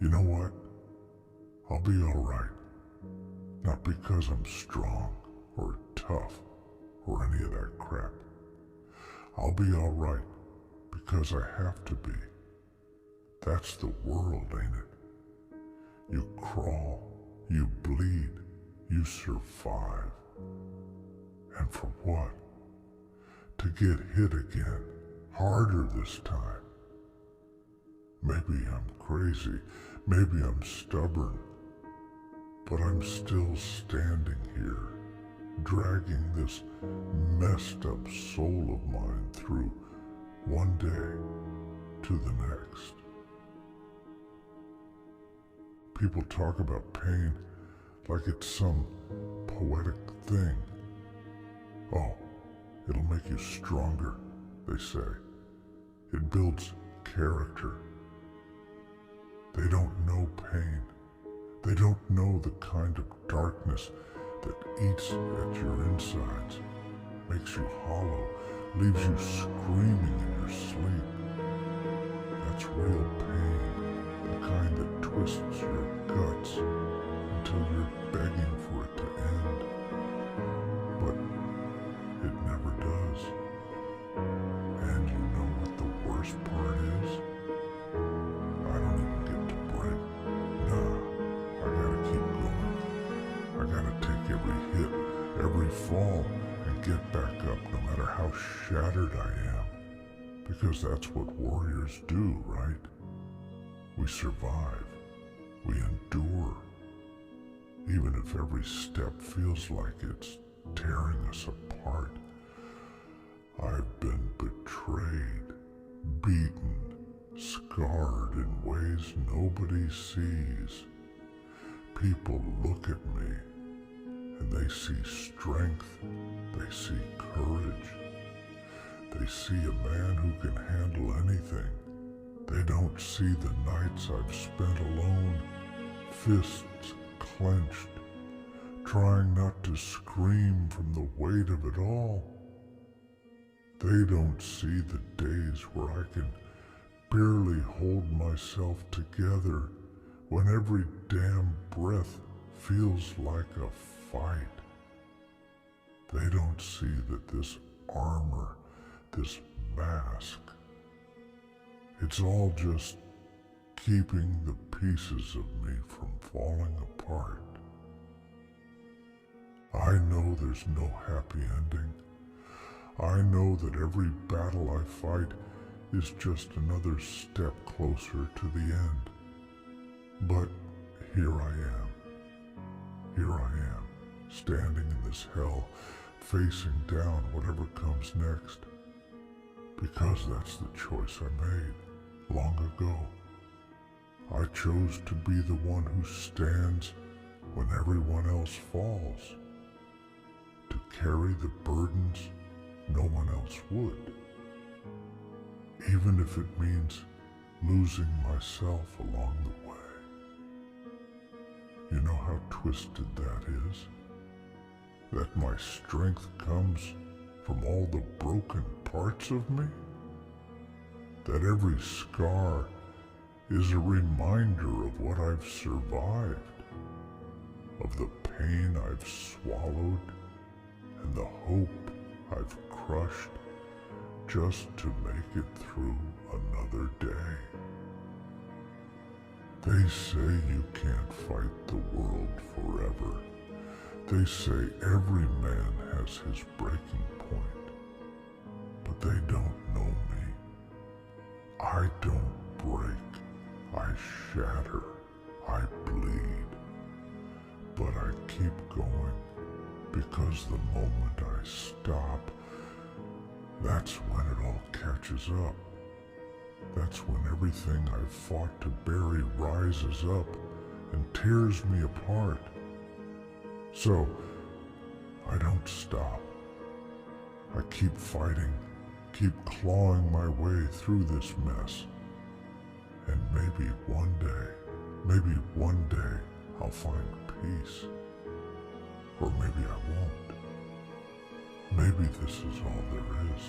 You know what? I'll be alright. Not because I'm strong or tough or any of that crap. I'll be alright because I have to be. That's the world, ain't it? You crawl, you bleed, you survive. And for what? To get hit again, harder this time. Maybe I'm crazy, maybe I'm stubborn, but I'm still standing here, dragging this messed up soul of mine through one day to the next. People talk about pain like it's some poetic thing. Oh, it'll make you stronger, they say. It builds character. They don't know pain. They don't know the kind of darkness that eats at your insides, makes you hollow, leaves you screaming in your sleep. That's real pain, the kind that twists your guts until you're begging for it to end. But it never does. And you know what the worst part is? I don't even get to break. Nah, I gotta keep going. I gotta take every hit, every fall, and get back up no matter how shattered I am. Because that's what warriors do, right? We survive. We endure. Even if every step feels like it's tearing us apart. I've been betrayed, beaten, scarred in ways nobody sees. People look at me and they see strength, they see courage. They see a man who can handle anything. They don't see the nights I've spent alone, fists clenched, trying not to scream from the weight of it all. They don't see the days where I can barely hold myself together when every damn breath feels like a fight. They don't see that this armor, this mask, it's all just keeping the pieces of me from falling apart. I know there's no happy ending. I know that every battle I fight is just another step closer to the end. But here I am. Here I am, standing in this hell, facing down whatever comes next. Because that's the choice I made long ago. I chose to be the one who stands when everyone else falls. To carry the burdens no one else would. Even if it means losing myself along the way. You know how twisted that is? That my strength comes from all the broken parts of me? That every scar is a reminder of what I've survived, of the pain I've swallowed, and the hope I've crushed just to make it through another day. They say you can't fight the world forever. They say every man has his breaking point. But they don't know me. I don't break. I shatter. I bleed. But I keep going because the moment I stop, that's when it all catches up. That's when everything I've fought to bury rises up and tears me apart. So, I don't stop. I keep fighting, keep clawing my way through this mess. And maybe one day, I'll find peace. Or maybe I won't. Maybe this is all there is.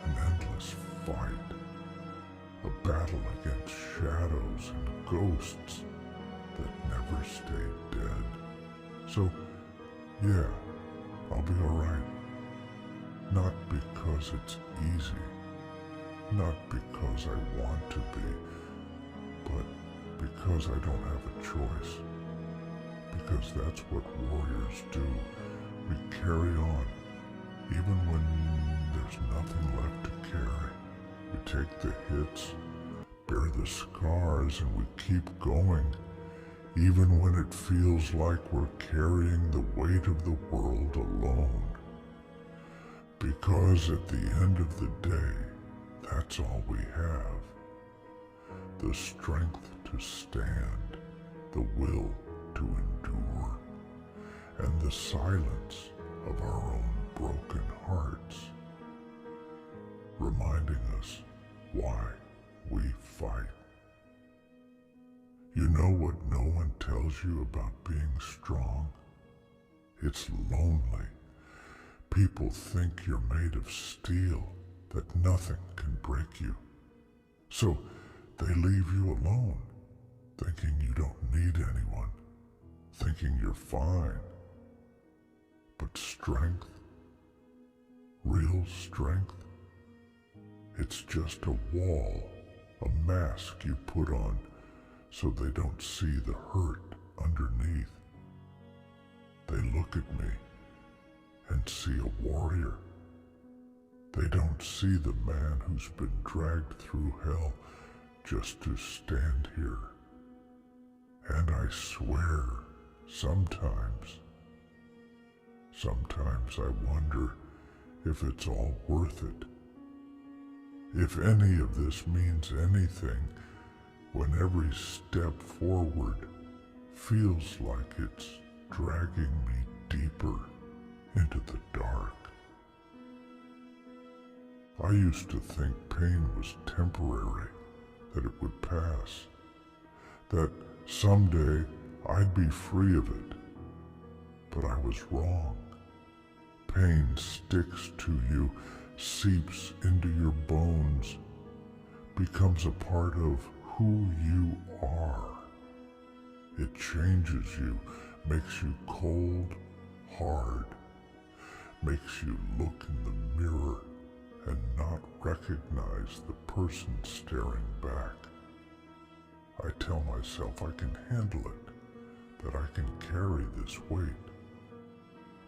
An endless fight. A battle battle against shadows and ghosts that never stayed dead. So, yeah, I'll be alright. Not because it's easy, not because I want to be, but because I don't have a choice. Because that's what warriors do. We carry on, even when there's nothing left to carry. We take the hits, bear the scars, and we keep going, even when it feels like we're carrying the weight of the world alone. Because at the end of the day, that's all we have. The strength to stand, the will to endure, and the silence of our own broken hearts, reminding us why we fight. You know what no one tells you about being strong? It's lonely. People think you're made of steel, that nothing can break you. So they leave you alone, thinking you don't need anyone, thinking you're fine. But strength, real strength, it's just a wall, a mask you put on so they don't see the hurt underneath. They look at me and see a warrior. They don't see the man who's been dragged through hell just to stand here. And I swear, sometimes I wonder if it's all worth it. If any of this means anything, when every step forward feels like it's dragging me deeper into the dark. I used to think pain was temporary, that it would pass, that someday I'd be free of it. But I was wrong. Pain sticks to you, seeps into your bones, becomes a part of who you are. It changes you, makes you cold, hard, makes you look in the mirror and not recognize the person staring back. I tell myself I can handle it, that I can carry this weight.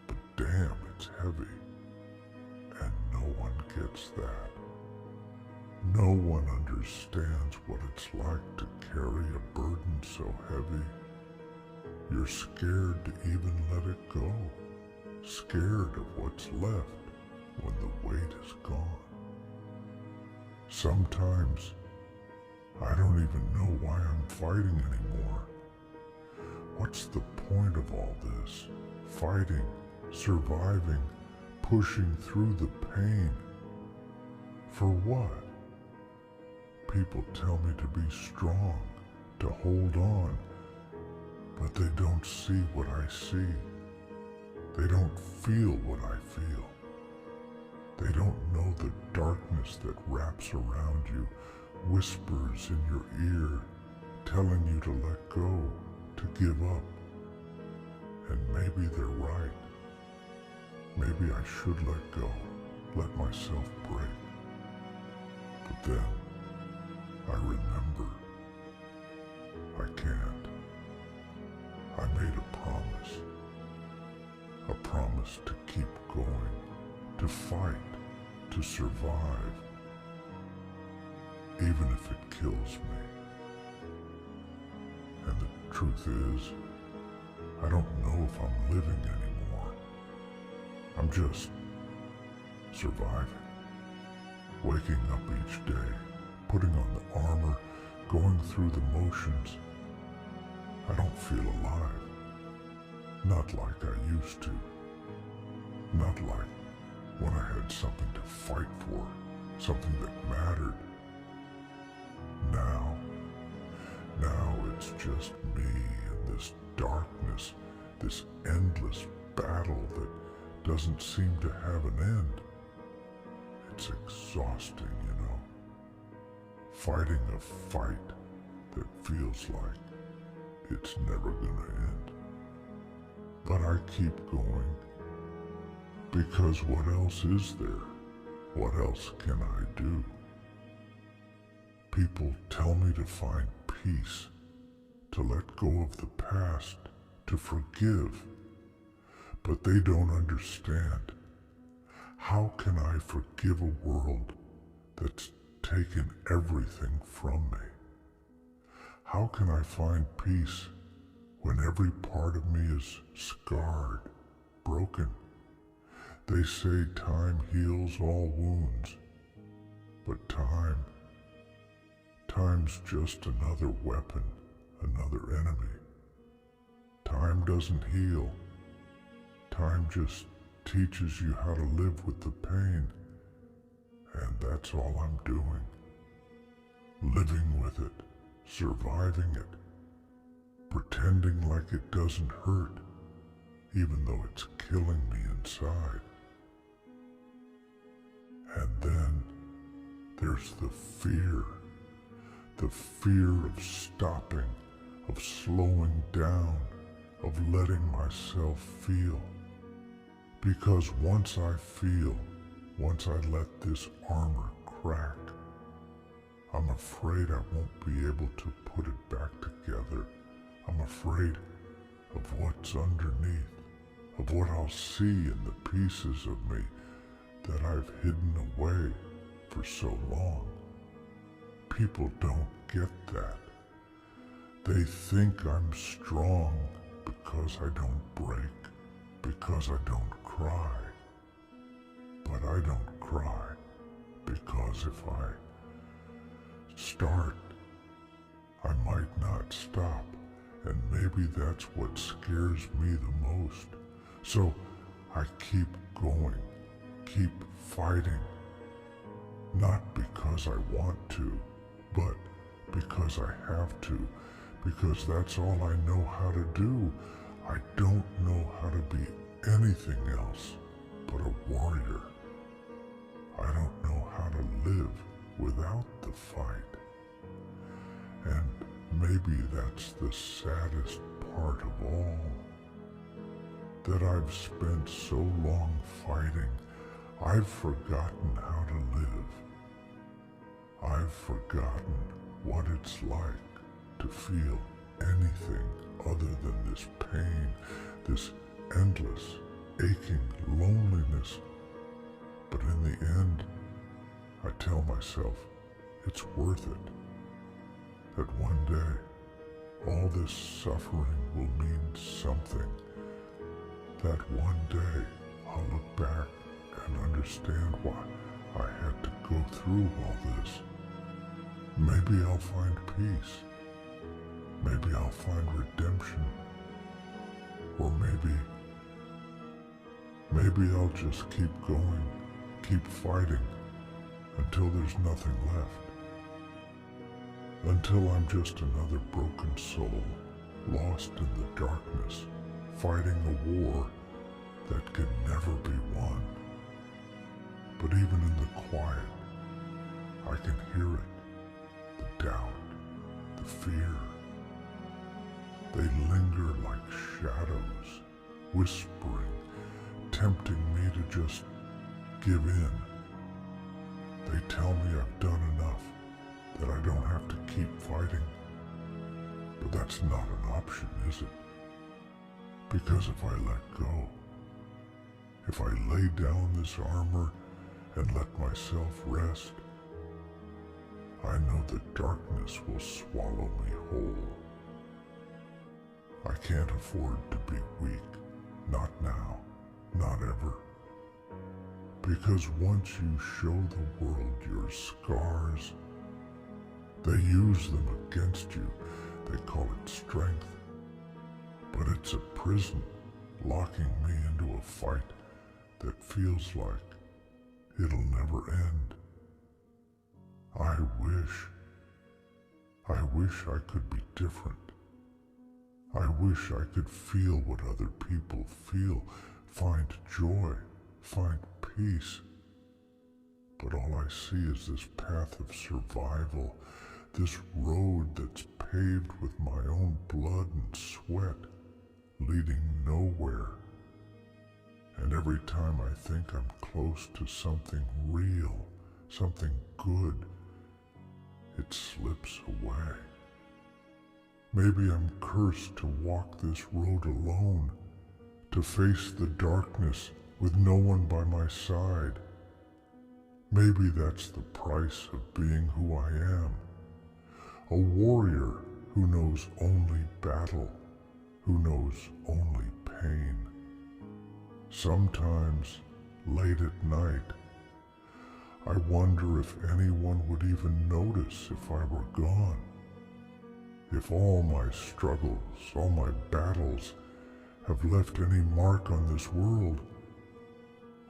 But damn, it's heavy. And no one gets that. No one understands what it's like to carry a burden so heavy. You're scared to even let it go. Scared of what's left when the weight is gone. Sometimes I don't even know why I'm fighting anymore. What's the point of all this? Fighting, surviving, pushing through the pain. For what? People tell me to be strong, to hold on, but they don't see what I see. They don't feel what I feel. They don't know the darkness that wraps around you, whispers in your ear, telling you to let go, to give up. And maybe they're right. Maybe I should let go, let myself break. But then I remember I can't. I made a promise to keep going, to fight, to survive, even if it kills me. And the truth is, I don't know if I'm living anymore. I'm just surviving, waking up each day, putting on the armor, going through the motions. I don't feel alive. Not like I used to. Not like when I had something to fight for, something that mattered. Now it's just me and this darkness, this endless battle that doesn't seem to have an end. It's exhausting, you know. fighting a fight that feels like it's never gonna end. But I keep going, because what else is there? What else can I do? People tell me to find peace, to let go of the past, to forgive, but they don't understand. How can I forgive a world that's taken everything from me? How can I find peace when every part of me is scarred, broken? They say time heals all wounds, but time's just another weapon, another enemy. Time doesn't heal. Time just teaches you how to live with the pain, and that's all I'm doing. Living with it, surviving it, pretending like it doesn't hurt, even though it's killing me inside. And then there's the fear of stopping, of slowing down, of letting myself feel. Because once I feel, once I let this armor crack, I'm afraid I won't be able to put it back together. I'm afraid of what's underneath, of what I'll see in the pieces of me that I've hidden away for so long. People don't get that. They think I'm strong because I don't break, because I don't cry. But I don't cry because if I start, I might not stop, and maybe that's what scares me the most. So I keep going, keep fighting, not because I want to, but because I have to, because that's all I know how to do. I don't know how to be anything else but a warrior. I don't know how to live without the fight. And maybe that's the saddest part of all, that I've spent so long fighting, I've forgotten how to live. I've forgotten what it's like to feel anything other than this pain, this endless, aching loneliness. But in the end, I tell myself it's worth it. That one day, all this suffering will mean something. That one day, I'll look back and understand why I had to go through all this. Maybe I'll find peace. Maybe I'll find redemption. Or maybe I'll just keep going, keep fighting, until there's nothing left. Until I'm just another broken soul, lost in the darkness, fighting a war that can never be won. But even in the quiet, I can hear it, the doubt, the fear. They linger like shadows, whispering, tempting me to just give in. They tell me I've done enough, that I don't have to keep fighting. But that's not an option, is it? Because if I let go, if I lay down this armor and let myself rest, I know the darkness will swallow me whole. I can't afford to be weak, not now, not ever. Because once you show the world your scars, they use them against you. They call it strength. But it's a prison, locking me into a fight that feels like it'll never end. I wish I could be different. I wish I could feel what other people feel, find joy, find peace. but all I see is this path of survival, this road that's paved with my own blood and sweat, leading nowhere. And every time I think I'm close to something real, something good, it slips away. Maybe I'm cursed to walk this road alone, to face the darkness with no one by my side. Maybe that's the price of being who I am. A warrior who knows only battle, who knows only pain. Sometimes, late at night, I wonder if anyone would even notice if I were gone. If all my struggles, all my battles have left any mark on this world,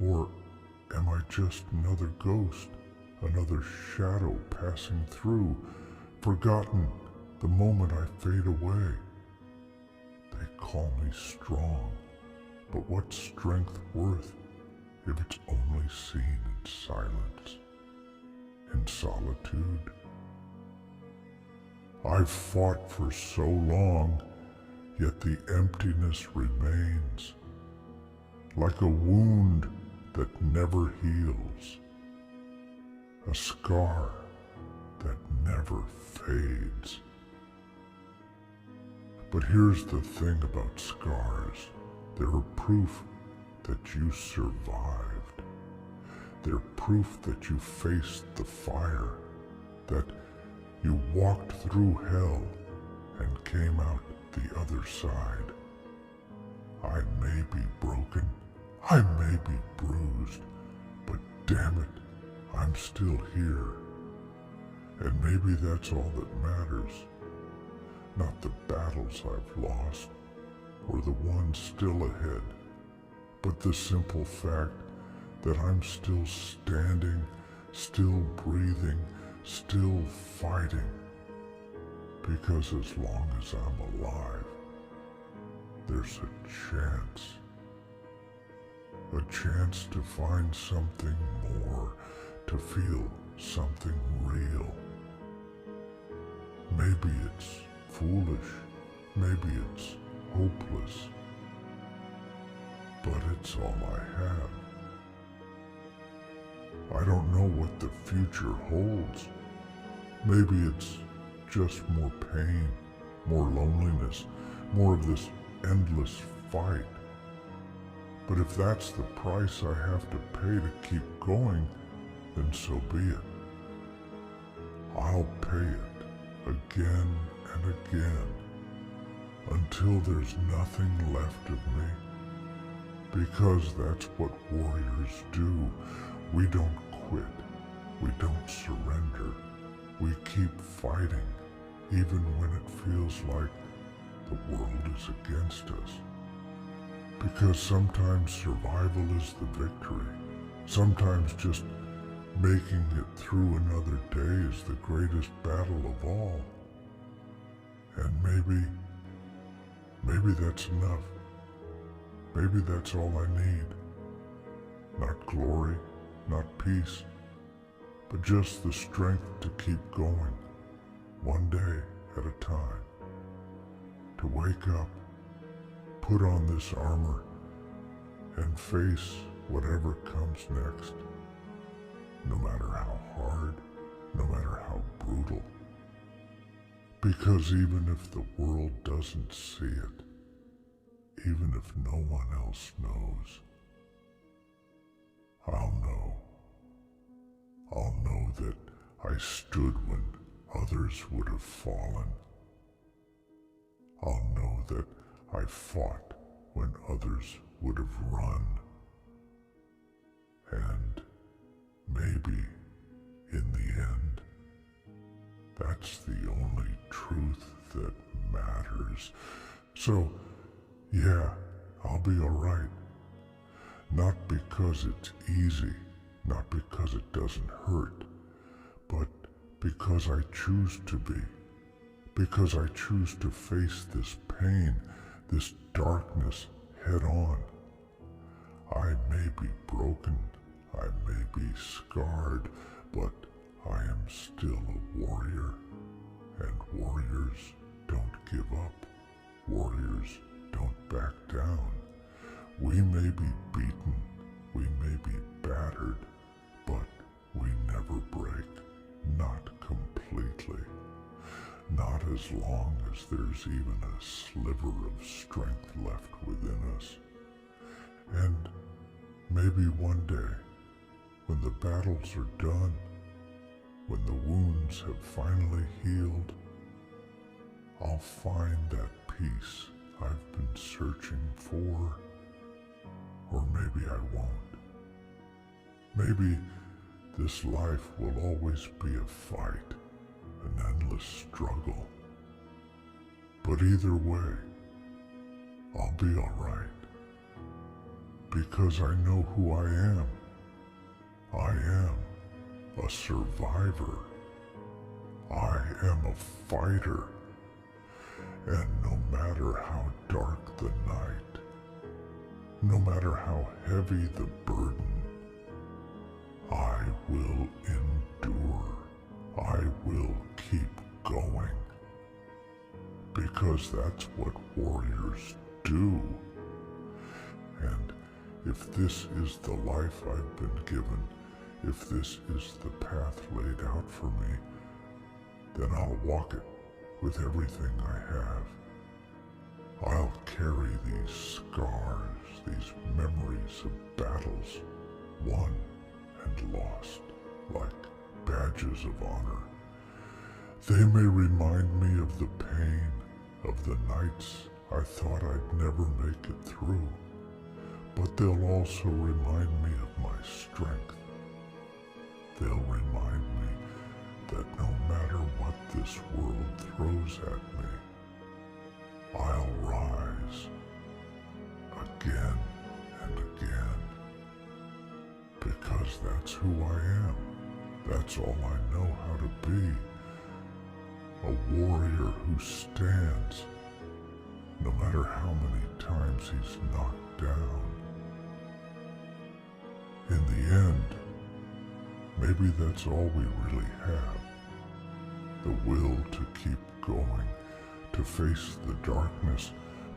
or am I just another ghost, another shadow passing through, forgotten the moment I fade away? They call me strong, but what's strength worth if it's only seen in silence, in solitude? I've fought for so long, yet the emptiness remains, like a wound that never heals, a scar that never fades. But here's the thing about scars. They're proof that you survived. They're proof that you faced the fire, that you walked through hell and came out the other side. I may be broken, I may be bruised, but damn it, I'm still here. And maybe that's all that matters. Not the battles I've lost, or the ones still ahead, but the simple fact that I'm still standing, still breathing, still fighting. Because as long as I'm alive, there's a chance to find something more, to feel something real. Maybe it's foolish, maybe it's hopeless, but it's all I have. I don't know what the future holds. Maybe it's just more pain, more loneliness, more of this endless fight. But if that's the price I have to pay to keep going, then so be it. I'll pay it again and again until there's nothing left of me. Because that's what warriors do. We don't quit. We don't surrender. We keep fighting, even when it feels like the world is against us. Because sometimes survival is the victory. Sometimes just making it through another day is the greatest battle of all. And maybe that's enough. Maybe that's all I need. Not glory, not peace, but just the strength to keep going, one day at a time. To wake up, put on this armor, and face whatever comes next, no matter how hard, no matter how brutal. Because even if the world doesn't see it, even if no one else knows, I'll know. I'll know that I stood when others would have fallen. I'll know that I fought when others would have run. And maybe, in the end, that's the only truth that matters. So, yeah, I'll be alright. Not because it's easy, not because it doesn't hurt, but because I choose to be. Because I choose to face this pain, this darkness head on. I may be broken, I may be scarred, but I am still a warrior. And warriors don't give up. Warriors don't back down. We may be beaten, we may be battered, but we never break. Not completely. Not as long as there's even a sliver of strength left within us. And maybe one day, when the battles are done, when the wounds have finally healed, I'll find that peace I've been searching for. Or maybe I won't. Maybe this life will always be a fight, an endless struggle. But either way, I'll be all right. Because I know who I am. I am a survivor. I am a fighter. And no matter how dark the night, no matter how heavy the burden, I will endure. I will keep going. Because that's what warriors do. And if this is the life I've been given, if this is the path laid out for me, then I'll walk it with everything I have. I'll carry these scars, these memories of battles won and lost, like badges of honor. They may remind me of the pain of the nights I thought I'd never make it through, but they'll also remind me of my strength. They'll remind me that no matter what this world throws at me, I'll rise again and again, because that's who I am. That's all I know how to be. A warrior who stands, no matter how many times he's knocked down. In the end, maybe that's all we really have. The will to keep going, to face the darkness,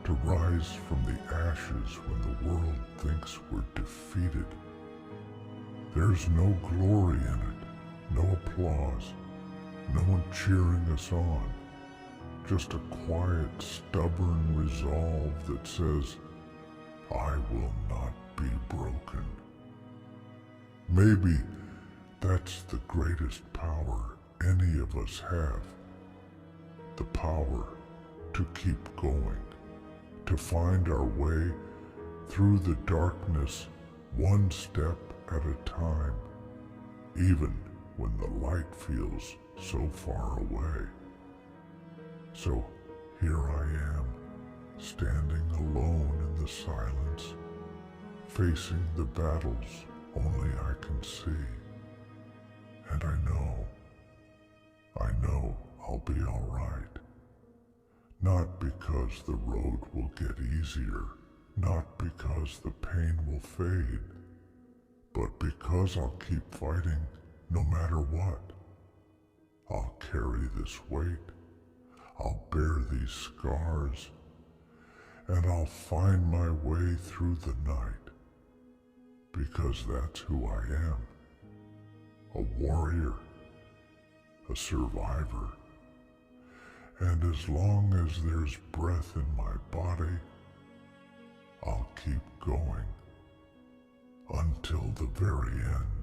to rise from the ashes when the world thinks we're defeated. There's no glory in it, no applause, no one cheering us on, just a quiet, stubborn resolve that says, I will not be broken. Maybe that's the greatest power any of us have. The power to keep going, to find our way through the darkness one step at a time, even when the light feels so far away. So here I am, standing alone in the silence, facing the battles only I can see. And I know I'll be all right. Not because the road will get easier, not because the pain will fade, but because I'll keep fighting no matter what. I'll carry this weight, I'll bear these scars, and I'll find my way through the night, because that's who I am. A warrior, a survivor. And as long as there's breath in my body, I'll keep going until the very end.